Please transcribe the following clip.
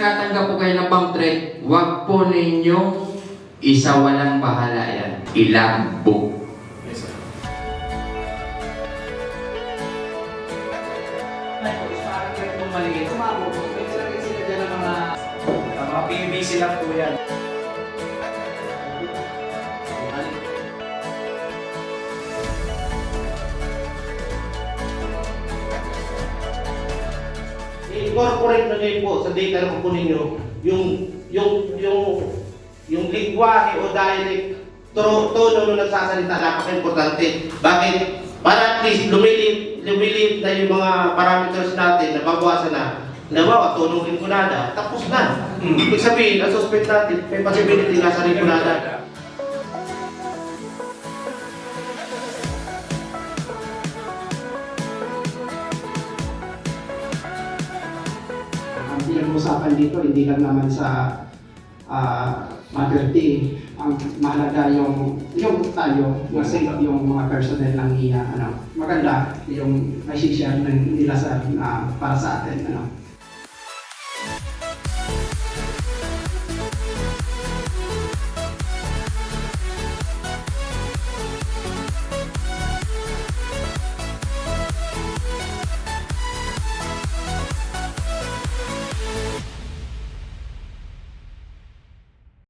nakatanggap po kayo ng pump trade, huwag po ninyong isawalang bahala yan. Ilambog. Yes, sir. Parang kwentong maliit. Sumabog. May sarili sila dyan ng Mga PVC lang po yan. I-incorporate na ngayon po sa data na kukunin nyo yung lingwahe o dialect tono nung nagsasalita, napaka-importante. Bakit? Para at least lumilip na yung mga parameters natin, nababawasan na. Nabawa, tono rinconada, tapos na. Ibig sabihin, ang suspect natin, may possibility nasa rinconada. Ang pinag-usapan dito, hindi lang naman sa Mother T. Ang mahalaga yung tayo, yung safe yung mga personnel ng maganda yung may share nila para sa atin.